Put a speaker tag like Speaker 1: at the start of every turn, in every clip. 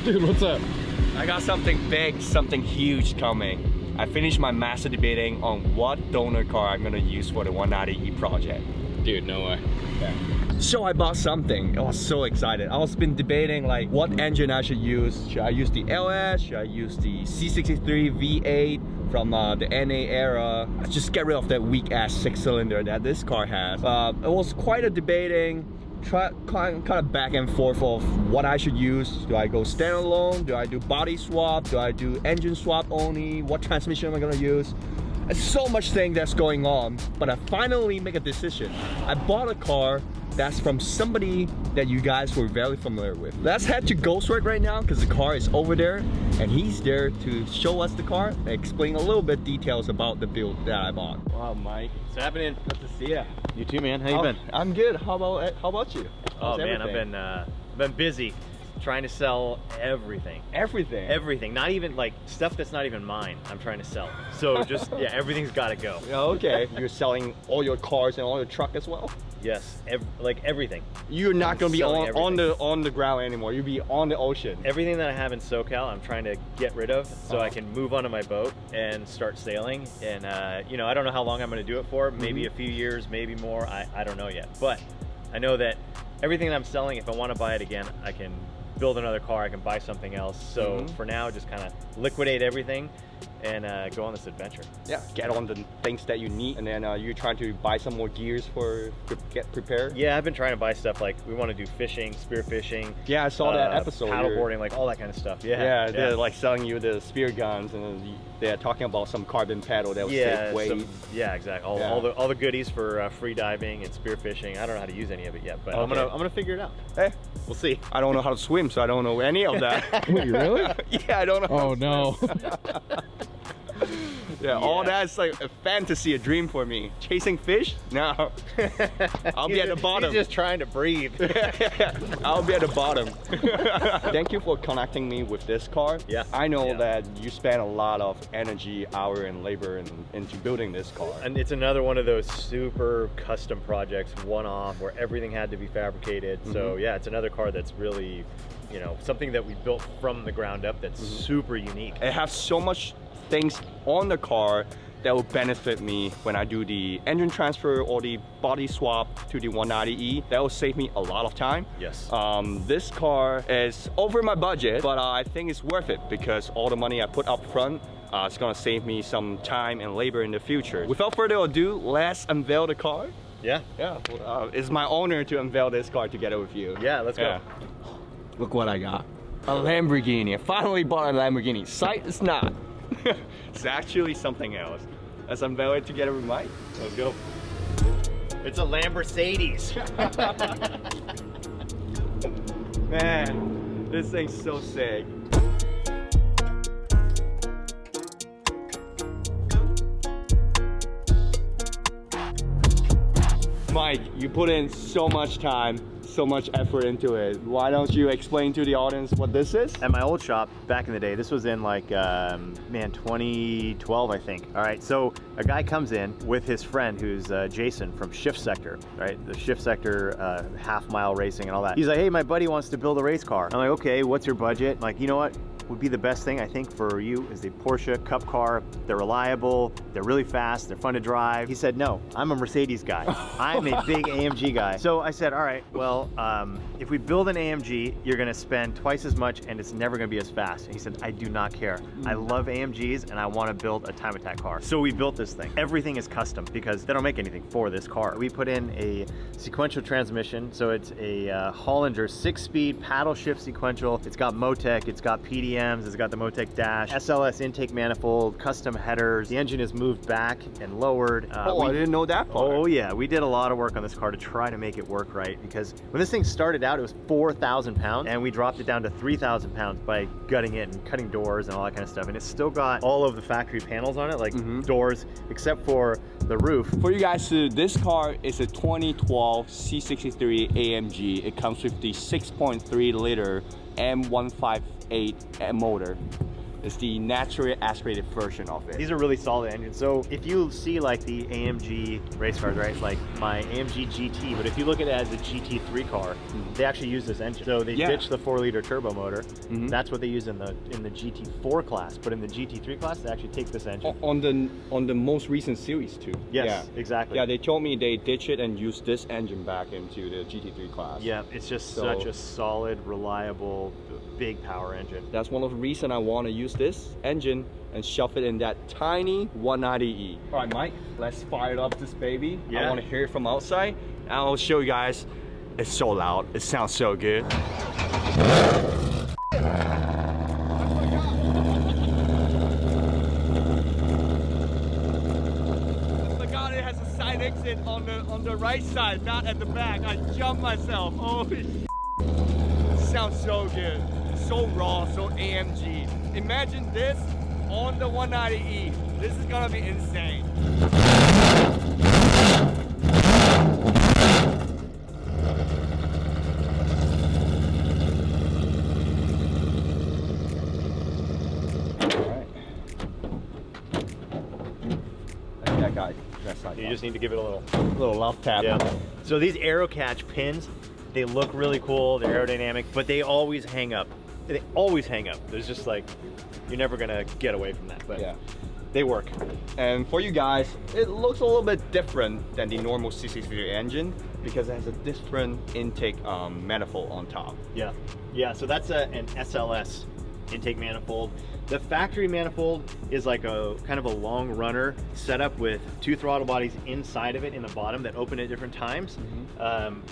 Speaker 1: Dude, what's up?
Speaker 2: I got something big, something huge coming. I finished my master debating on what donor car I'm gonna use for the 190E project.
Speaker 1: Dude, no way.
Speaker 2: Yeah. So I bought something. I was so excited. I was been debating like what engine I should use. Should I use the LS? Should I use the C63 V8 from the NA era? I just get rid of that weak ass 6-cylinder that this car has. It was quite a debating. Kind of back and forth of what I should use. Do I go standalone? Do I do body swap? Do I do engine swap only? What transmission am I gonna use? There's so much thing that's going on, but I finally make a decision. I bought a car that's from somebody that you guys were very familiar with. Let's head to Ghostwork right now because the car is over there and he's there to show us the car and explain a little bit details about the build that I bought. Wow, Mike.
Speaker 3: What's happening?
Speaker 2: Good to see you.
Speaker 3: You too, man. How you been?
Speaker 2: I'm good. How about you?
Speaker 3: Oh man, I've been busy trying to sell everything.
Speaker 2: Everything?
Speaker 3: Everything. Not even like stuff that's not even mine. I'm trying to sell. So just, yeah, everything's got to go.
Speaker 2: Okay. You're selling all your cars and all your truck as well?
Speaker 3: Yes, like everything.
Speaker 2: You're not going to be on the ground anymore. You'll be on the ocean.
Speaker 3: Everything that I have in SoCal, I'm trying to get rid of so I can move onto my boat and start sailing. And, you know, I don't know how long I'm going to do it for. Maybe a few years, maybe more. I don't know yet. But I know that everything that I'm selling, if I want to buy it again, I can build another car, I can buy something else. So for now, just kind of liquidate everything and go on this adventure.
Speaker 2: Yeah, get on the things that you need, and then you're trying to buy some more gears to get prepared.
Speaker 3: Yeah, I've been trying to buy stuff like we want to do fishing, spear fishing.
Speaker 2: Yeah, I saw that episode.
Speaker 3: Paddleboarding, like all that kind of stuff.
Speaker 2: Yeah, they're like selling you the spear guns, and they're talking about some carbon paddle that will save weight.
Speaker 3: Yeah, exactly. All the goodies for free diving and spear fishing. I don't know how to use any of it yet, but I'm gonna figure it out.
Speaker 2: Hey,
Speaker 3: we'll see.
Speaker 2: I don't know how to swim, so I don't know any of that.
Speaker 1: Wait, really?
Speaker 2: Yeah, I don't know.
Speaker 1: Oh no.
Speaker 2: Yeah, all that's like a fantasy, a dream for me. Chasing fish? No. I'll be at the bottom.
Speaker 3: He's just trying to breathe.
Speaker 2: I'll be at the bottom. Thank you for connecting me with this car.
Speaker 3: Yeah.
Speaker 2: I know that you spent a lot of energy, hour, and labor into building this car.
Speaker 3: And it's another one of those super custom projects, one-off, where everything had to be fabricated. So yeah, it's another car that's really, you know, something that we built from the ground up that's super unique.
Speaker 2: It has so much things on the car that will benefit me when I do the engine transfer or the body swap to the 190E. That will save me a lot of time.
Speaker 3: Yes.
Speaker 2: This car is over my budget, but I think it's worth it because all the money I put up front it's gonna save me some time and labor in the future. Without further ado, let's unveil the car.
Speaker 3: Yeah.
Speaker 2: Yeah. It's my honor to unveil this car together with you.
Speaker 3: Yeah, let's go.
Speaker 2: Look what I got. A Lamborghini. I finally bought a Lamborghini. Sight is not. It's actually something else. Let's unveil it together with Mike.
Speaker 3: Let's go. It's a Lamborghini.
Speaker 2: Man, this thing's so sick. Mike, you put in so much time, so much effort into it. Why don't you explain to the audience what this is?
Speaker 3: At my old shop back in the day, this was in like, man, 2012, I think. All right, so a guy comes in with his friend who's Jason from Shift Sector, right? The Shift Sector half-mile racing and all that. He's like, hey, my buddy wants to build a race car. I'm like, okay, what's your budget? I'm like, you know what? Would be the best thing I think for you is the Porsche Cup car. They're reliable, they're really fast, they're fun to drive. He said, no, I'm a Mercedes guy. I'm a big AMG guy. So I said, all right, well, if we build an AMG, you're gonna spend twice as much and it's never gonna be as fast. And he said, I do not care. I love AMGs and I wanna build a time attack car. So we built this thing. Everything is custom because they don't make anything for this car. We put in a sequential transmission. So it's a Hollinger 6-speed paddle shift sequential. It's got Motec, it's got PDM, it's got the Motec dash, SLS intake manifold, custom headers. The engine is moved back and lowered.
Speaker 2: I didn't know that part.
Speaker 3: Oh yeah, we did a lot of work on this car to try to make it work right because when this thing started out, it was 4,000 pounds and we dropped it down to 3,000 pounds by gutting it and cutting doors and all that kind of stuff. And it's still got all of the factory panels on it, like doors, except for the roof.
Speaker 2: For you guys, this car is a 2012 C63 AMG. It comes with the 6.3 liter M158 motor. It's the naturally aspirated version of it.
Speaker 3: These are really solid engines. So if you see like the AMG race cars, right? Like my AMG GT, but if you look at it as a GT3 car, they actually use this engine. So they ditched the 4-liter turbo motor. That's what they use in the GT4 class, but in the GT3 class, they actually take this engine.
Speaker 2: On the most recent series too.
Speaker 3: Yes, exactly.
Speaker 2: Yeah, they told me they ditch it and use this engine back into the GT3 class.
Speaker 3: Yeah, it's just such a solid, reliable, big power engine.
Speaker 2: That's one of the reasons I want to use this engine and shove it in that tiny 190E. All right, Mike, let's fire up this baby.
Speaker 3: Yeah.
Speaker 2: I want to hear it from outside. And I'll show you guys. It's so loud. It sounds so good. Exit on the right side, not at the back. I jumped myself. Holy shit. Sounds so good. So raw, so AMG. Imagine this on the 190E. This is gonna be insane.
Speaker 3: You just need to give it a
Speaker 2: little love tap.
Speaker 3: Yeah. So these aero catch pins, they look really cool. They're aerodynamic, but they always hang up. They always hang up. There's just like, you're never gonna get away from that. But
Speaker 2: yeah,
Speaker 3: they work.
Speaker 2: And for you guys, it looks a little bit different than the normal C63 engine because it has a different intake manifold on top.
Speaker 3: Yeah. Yeah. So that's an SLS intake manifold. The factory manifold is like a kind of a long runner setup with 2 throttle bodies inside of it in the bottom that open at different times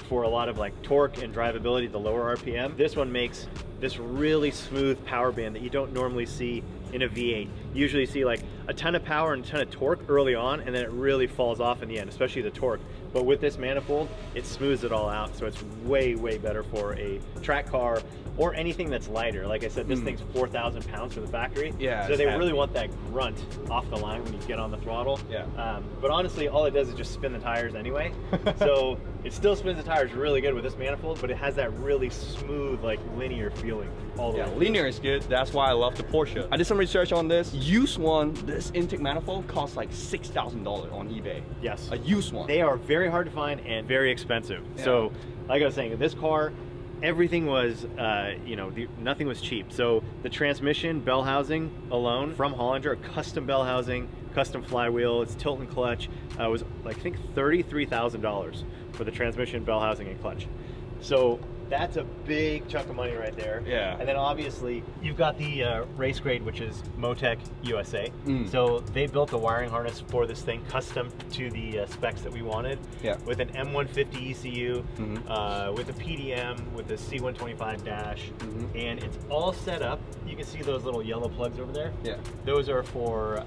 Speaker 3: for a lot of like torque and drivability at the lower RPM. This one makes this really smooth power band that you don't normally see in a V8. You usually see like a ton of power and a ton of torque early on, and then it really falls off in the end, especially the torque. But with this manifold, it smooths it all out, so it's way, way better for a track car or anything that's lighter. Like I said, this thing's 4,000 pounds for the factory.
Speaker 2: Yeah.
Speaker 3: So they really want that grunt off the line when you get on the throttle.
Speaker 2: Yeah.
Speaker 3: But honestly, all it does is just spin the tires anyway. So it still spins the tires really good with this manifold, but it has that really smooth, like linear feeling all the way.
Speaker 2: Linear is good. That's why I love the Porsche. I did some research on this. Used one, this intake manifold costs like $6,000 on eBay.
Speaker 3: Yes.
Speaker 2: A used one.
Speaker 3: They are very hard to find and very expensive. Yeah. So, like I was saying, this car, everything was, nothing was cheap. So the transmission, bell housing alone from Hollinger, custom bell housing, custom flywheel, it's tilt and clutch, was like, I think $33,000 for the transmission, bell housing, and clutch. So that's a big chunk of money right there.
Speaker 2: Yeah.
Speaker 3: And then obviously you've got the race grade, which is Motec USA. So they built the wiring harness for this thing, custom to the specs that we wanted.
Speaker 2: Yeah.
Speaker 3: With an M150 ECU, with a PDM, with a C125 dash, and it's all set up. You can see those little yellow plugs over there.
Speaker 2: Yeah.
Speaker 3: Those are for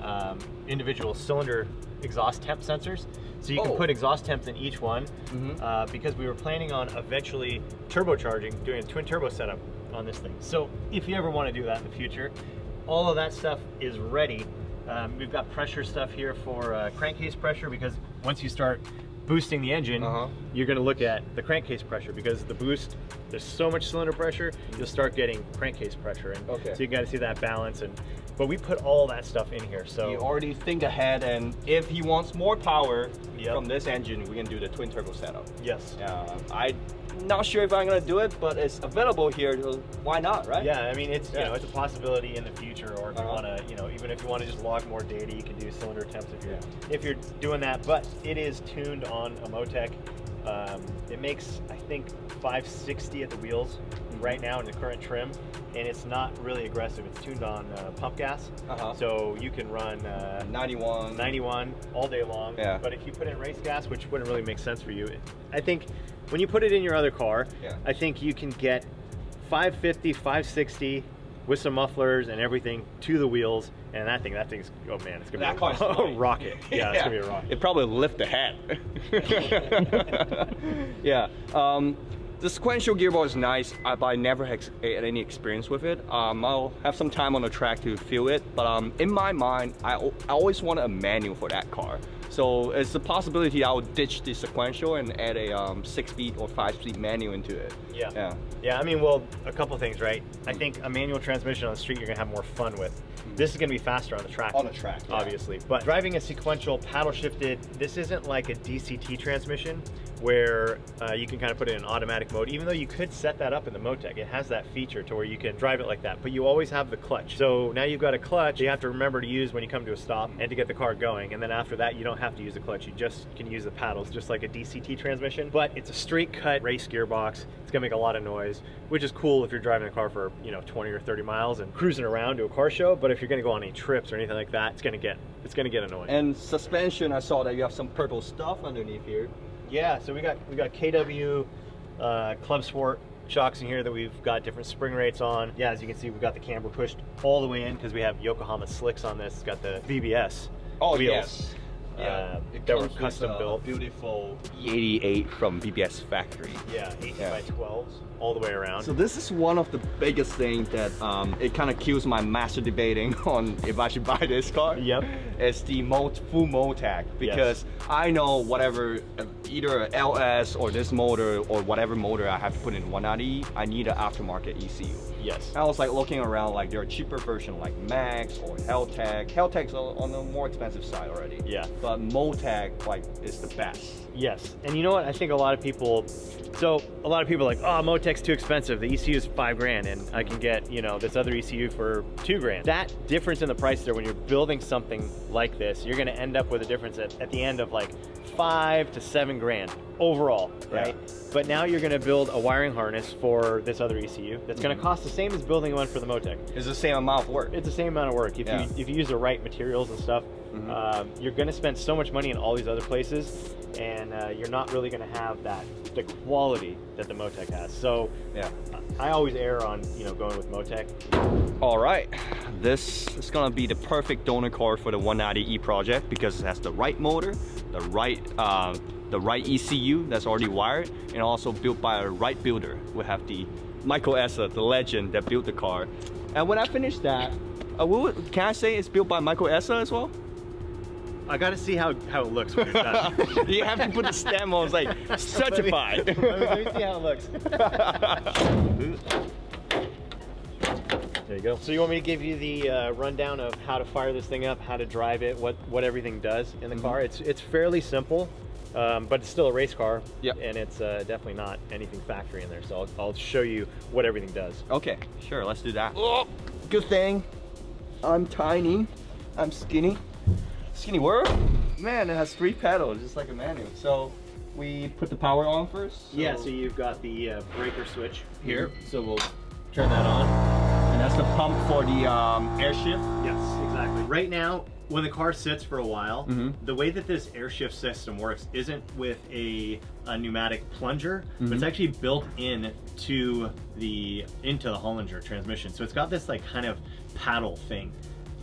Speaker 3: individual cylinder exhaust temp sensors. So you can put exhaust temps in each one because we were planning on eventually turbocharging, doing a twin turbo setup on this thing. So if you ever want to do that in the future, all of that stuff is ready. We've got pressure stuff here for crankcase pressure, because once you start boosting the engine, you're going to look at the crankcase pressure, because the boost, there's so much cylinder pressure, you'll start getting crankcase pressure. And so you got to see that balance. But we put all that stuff in here. So
Speaker 2: you already think ahead, and if he wants more power from this engine, we can do the twin turbo setup.
Speaker 3: Yes.
Speaker 2: I'm not sure if I'm gonna do it, but it's available here, so why not, right?
Speaker 3: Yeah, I mean, it's it's a possibility in the future, or if you want to, even if you want to just log more data, you can do cylinder temps if you're doing that. But it is tuned on a Motec. It makes, I think, 560 at the wheels right now in the current trim, and it's not really aggressive. It's tuned on pump gas, so you can run 91 all day long. But if you put in race gas, which wouldn't really make sense for you, I think when you put it in your other car, I think you can get 550, 560 with some mufflers and everything to the wheels, and that thing's, oh man, it's gonna be a rocket. Yeah, it's gonna be a rocket.
Speaker 2: It probably lift the head. The sequential gearbox is nice, but I never had any experience with it. I'll have some time on the track to feel it, but in my mind, I always wanted a manual for that car. So it's a possibility I would ditch the sequential and add a 6-speed or 5-speed manual into it.
Speaker 3: Yeah, I mean, well, a couple things, right? I think a manual transmission on the street you're gonna have more fun with. This is gonna be faster on the track. Obviously. But driving a sequential paddle shifted, this isn't like a DCT transmission where you can kind of put it in automatic mode, even though you could set that up in the Motec. It has that feature to where you can drive it like that, but you always have the clutch. So now you've got a clutch you have to remember to use when you come to a stop and to get the car going. And then after that, you don't have to use the clutch. You just can use the paddles, just like a DCT transmission. But it's a straight cut race gearbox. It's gonna make a lot of noise, which is cool if you're driving a car for 20 or 30 miles and cruising around to a car show. But if you're gonna go on any trips or anything like that, it's gonna get annoying.
Speaker 2: And suspension, I saw that you have some purple stuff underneath here.
Speaker 3: Yeah, so we got KW Club Sport shocks in here that we've got different spring rates on. Yeah, as you can see, we've got the camber pushed all the way in because we have Yokohama slicks on this. It's got the VBS wheels.
Speaker 2: Yes. Yeah,
Speaker 3: that were custom built.
Speaker 2: Beautiful E88 from BBS factory.
Speaker 3: Yeah, 18x12s all the way around.
Speaker 2: So this is one of the biggest things that it kind of kills my master debating on if I should buy this car.
Speaker 3: Yep.
Speaker 2: It's the full Motec, because I know whatever, either a LS or this motor or whatever motor I have to put in 190, I need an aftermarket ECU.
Speaker 3: Yes.
Speaker 2: I was like looking around, like there are cheaper versions like Max or Heltec. Heltec's on the more expensive side already.
Speaker 3: Yeah.
Speaker 2: But Motec like is the best.
Speaker 3: Yes, and you know what? I think a lot of people are like, oh, Motec's too expensive. The ECU is $5 grand, and I can get this other ECU for $2 grand. That difference in the price there, when you're building something like this, you're going to end up with a difference at the end of like $5 to $7 grand overall, right? Yeah. But now you're going to build a wiring harness for this other ECU that's going to cost the same as building one for the Motec.
Speaker 2: It's the same amount of work.
Speaker 3: It's the same amount of work if you use the right materials and stuff. You're going to spend so much money in all these other places, and you're not really going to have the quality that the Motec has. So yeah, I always err on going with Motec.
Speaker 2: All right, this is going to be the perfect donor car for the 190E project because it has the right motor, the right ECU that's already wired, and also built by a right builder. We have the Michael Essa, the legend that built the car. And when I finish that, can I say it's built by Michael Essa as well?
Speaker 3: I gotta see how it looks when you're done.
Speaker 2: You have to put the stamp on, it's like certified.
Speaker 3: Let me see how it looks. There you go. So you want me to give you the rundown of how to fire this thing up, how to drive it, what everything does in the car? It's fairly simple, but it's still a race car. Yep. And it's definitely not anything factory in there. So I'll show you what everything does.
Speaker 2: Okay, sure, let's do that. Oh, good thing I'm tiny, I'm skinny. Skinny word? Man, it has 3 pedals, just like a manual. So we put the power on first?
Speaker 3: Yeah, so you've got the breaker switch here. So we'll turn that on.
Speaker 2: And that's the pump for the air shift?
Speaker 3: Yes, exactly. Right now, when the car sits for a while, the way that this air shift system works isn't with a pneumatic plunger, but it's actually built into the Hollinger transmission. So it's got this like kind of paddle thing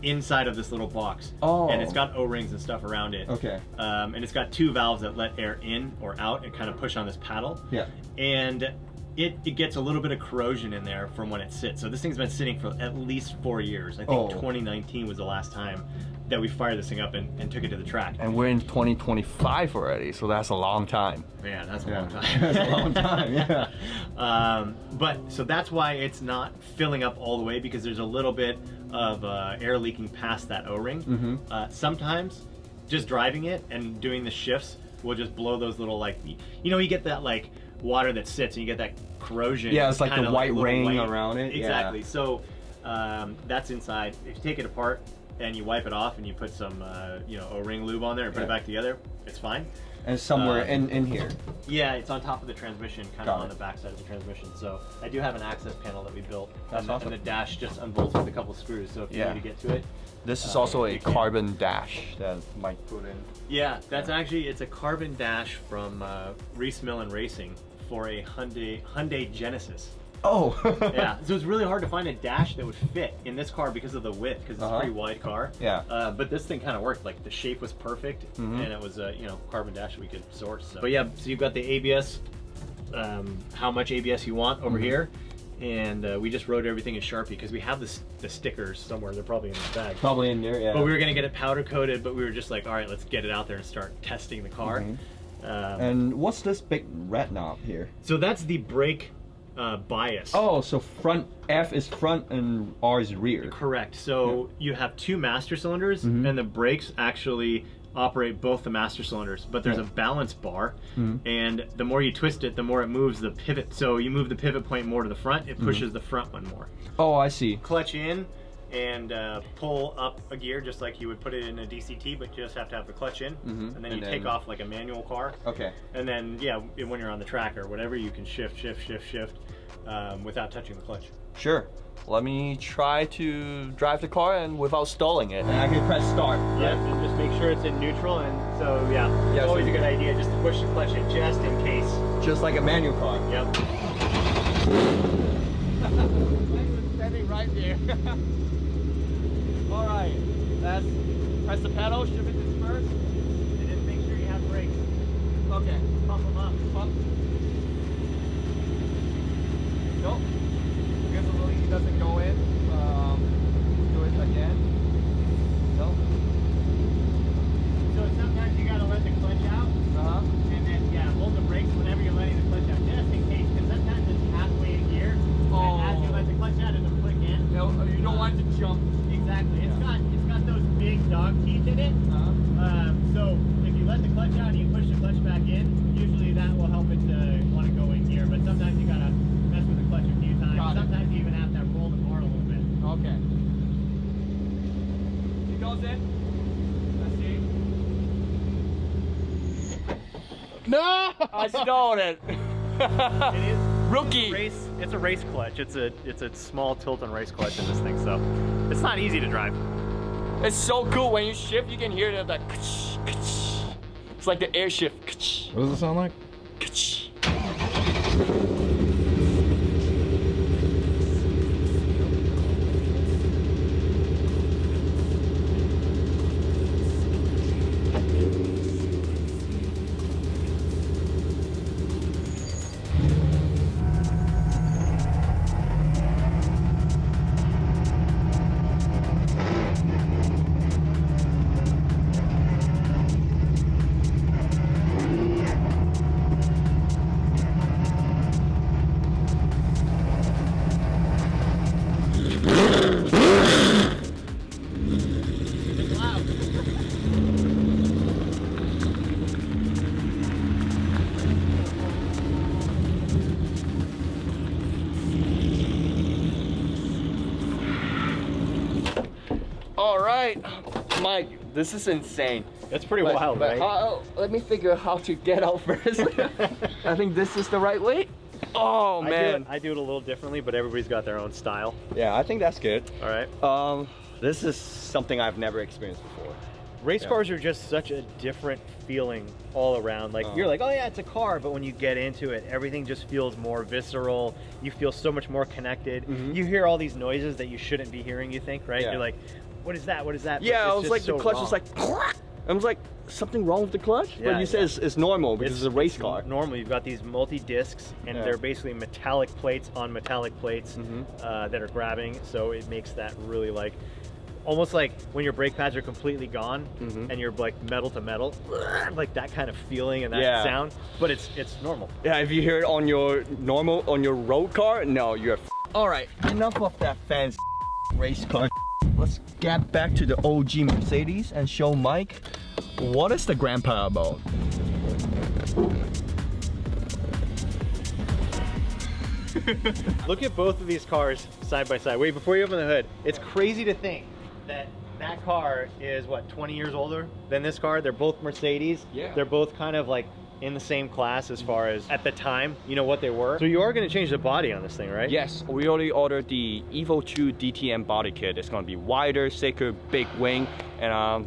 Speaker 3: inside of this little box. And it's got O-rings and stuff around it. Okay. And it's got 2 valves that let air in or out and kind of push on this paddle. Yeah. And it gets a little bit of corrosion in there from when it sits. So this thing's been sitting for at least 4 years. I think 2019 was the last time that we fired this thing up and took it to the track.
Speaker 2: And we're in 2025 already, so that's a long time.
Speaker 3: Man, that's a long time.
Speaker 2: That's a long time, yeah.
Speaker 3: But so that's why it's not filling up all the way, because there's a little bit of air leaking past that O-ring. Sometimes just driving it and doing the shifts will just blow those little, like, you get that like water that sits and you get that corrosion.
Speaker 2: Yeah, it's like the white ring around it.
Speaker 3: Exactly. Yeah. So that's inside. If you take it apart and you wipe it off and you put some O-ring lube on there and put it back together, it's fine.
Speaker 2: And somewhere in here.
Speaker 3: Yeah, it's on top of the transmission, kind of on the back side of the transmission. So I do have an access panel that we built.
Speaker 2: That's awesome.
Speaker 3: And the dash just unbolts with a couple screws, so if you need to get to it.
Speaker 2: This is also a carbon dash that Mike put in.
Speaker 3: Yeah, that's actually, it's a carbon dash from Reese Millen Racing for a Hyundai Genesis.
Speaker 2: Oh.
Speaker 3: Yeah, so it's really hard to find a dash that would fit in this car because of the width, because it's a pretty wide car. Yeah. But this thing kind of worked. Like the shape was perfect, and it was a carbon dash we could source. So. But yeah, so you've got the ABS, how much ABS you want over here, and we just wrote everything in Sharpie because we have the stickers somewhere. They're probably in the bag.
Speaker 2: Probably in there, yeah.
Speaker 3: But we were gonna get it powder coated, but we were just like, all right, let's get it out there and start testing the car.
Speaker 2: And what's this big red knob here?
Speaker 3: So that's the brake bias.
Speaker 2: Oh, so front F is front and R is rear.
Speaker 3: Correct. So you have 2 master cylinders, and the brakes actually operate both the master cylinders, but there's a balance bar, and the more you twist it, the more it moves the pivot. So you move the pivot point more to the front, it pushes the front one more.
Speaker 2: Oh, I see.
Speaker 3: Clutch in and pull up a gear just like you would put it in a DCT, but you just have to have the clutch in, and then you take off like a manual car.
Speaker 2: Okay.
Speaker 3: And then, yeah, when you're on the track or whatever, you can shift without touching the clutch.
Speaker 2: Sure. Let me try to drive the car and without stalling it. And I can press start.
Speaker 3: Yeah, and just make sure it's in neutral, and so yeah, it's always a good idea just to push the clutch in just in case.
Speaker 2: Just like a manual car.
Speaker 3: Yep.
Speaker 2: Standing right there. All right, let's press the pedal, shift it to first.
Speaker 3: And then make sure you have brakes.
Speaker 2: Okay.
Speaker 3: Pump them up.
Speaker 2: Pump. Nope. I guess the release doesn't go in. Do it again. Nope.
Speaker 3: So sometimes you gotta let the clutch out. And then, yeah, hold the brakes whenever you're letting the clutch out, just in case, because sometimes it's halfway in gear, and as you let the clutch out, it'll click in.
Speaker 2: No, you don't want it to jump.
Speaker 3: Exactly. It's got those big dog teeth in it. So if you let the clutch out and you push the clutch back in, usually that will help it to want to go in gear. But sometimes you gotta mess with the clutch a few times. Sometimes you even have to roll the bar a little bit.
Speaker 2: Okay. It goes in. Let's see. No! I stole it.
Speaker 3: It is
Speaker 2: Rookie.
Speaker 3: It's a race clutch. It's a small tilt and race clutch in this thing, so it's not easy to drive.
Speaker 2: It's so cool when you shift, you can hear it like it's like the air shift.
Speaker 1: What does it sound like?
Speaker 2: All right, Mike, this is insane.
Speaker 3: It's pretty wild, right?
Speaker 2: Let me figure out how to get out first. I think this is the right way. Oh man,
Speaker 3: I do it a little differently, but everybody's got their own style.
Speaker 2: yeah, I think that's good.
Speaker 3: All right.
Speaker 2: This is something I've never experienced before.
Speaker 3: Race cars are just such a different feeling all around. Like you're like, oh yeah, it's a car, but when you get into it, everything just feels more visceral. You feel so much more connected. You hear all these noises that you shouldn't be hearing, you think, right?
Speaker 2: Yeah.
Speaker 3: You're like, what is that? What is that?
Speaker 2: Yeah,
Speaker 3: But
Speaker 2: I
Speaker 3: it's
Speaker 2: was like,
Speaker 3: just
Speaker 2: the
Speaker 3: so
Speaker 2: clutch
Speaker 3: wrong.
Speaker 2: was like, I was like, something wrong with the clutch?
Speaker 3: Yeah,
Speaker 2: But you said it's normal because it's a race car.
Speaker 3: Normal, you've got these multi-discs, and they're basically metallic plates on metallic plates that are grabbing, so it makes that really like, almost like when your brake pads are completely gone and you're like metal to metal, like that kind of feeling and that sound, but it's normal.
Speaker 2: Yeah, if you hear it on your road car, no, you're All right, enough of that fancy race car. Let's get back to the OG Mercedes and show Mike what is the grandpa about.
Speaker 3: Look at both of these cars side by side. Wait, before you open the hood, it's crazy to think that that car is what, 20 years older than this car. They're both Mercedes.
Speaker 2: Yeah.
Speaker 3: They're both kind of like in the same class as far as at the time, you know, what they were. So you are going to change the body on this thing, right?
Speaker 2: Yes, we already ordered the Evo 2 DTM body kit. It's gonna be wider, thicker, big wing, and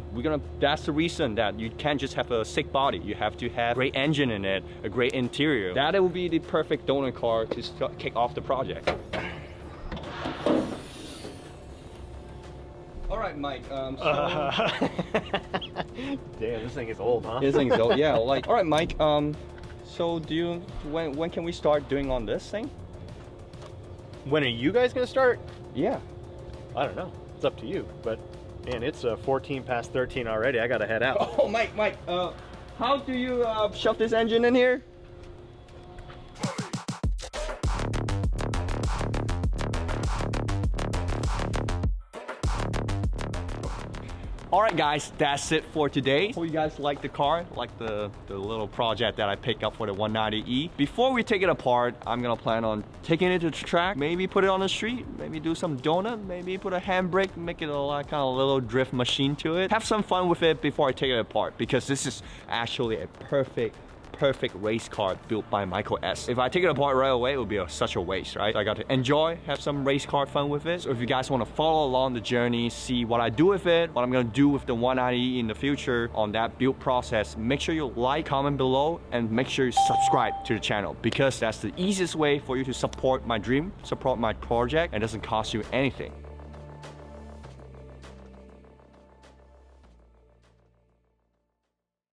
Speaker 2: that's the reason that you can't just have a sick body. You have to have a great engine in it, a great interior. That will be the perfect donor car to kick off the project. All right, Mike.
Speaker 3: Damn, this thing is old, huh?
Speaker 2: This thing's old. Yeah. Like, all right, Mike. So when can we start doing on this thing?
Speaker 3: When are you guys gonna start?
Speaker 2: Yeah.
Speaker 3: I don't know. It's up to you. But man, it's 14 past 13 already. I gotta head out.
Speaker 2: Oh, Mike, how do you shove this engine in here? Alright guys, that's it for today. Hope you guys like the car, like the little project that I picked up for the 190E. Before we take it apart, I'm gonna plan on taking it to the track, maybe put it on the street, maybe do some donut, maybe put a handbrake, make it a kind of little drift machine to it. Have some fun with it before I take it apart, because this is actually a perfect race car built by Michael S. If I take it apart right away, it would be such a waste, right? I got to enjoy, have some race car fun with it. So if you guys want to follow along the journey, see what I do with it, what I'm going to do with the 190E in the future on that build process, make sure you like, comment below, and make sure you subscribe to the channel, because that's the easiest way for you to support my dream, support my project, and it doesn't cost you anything.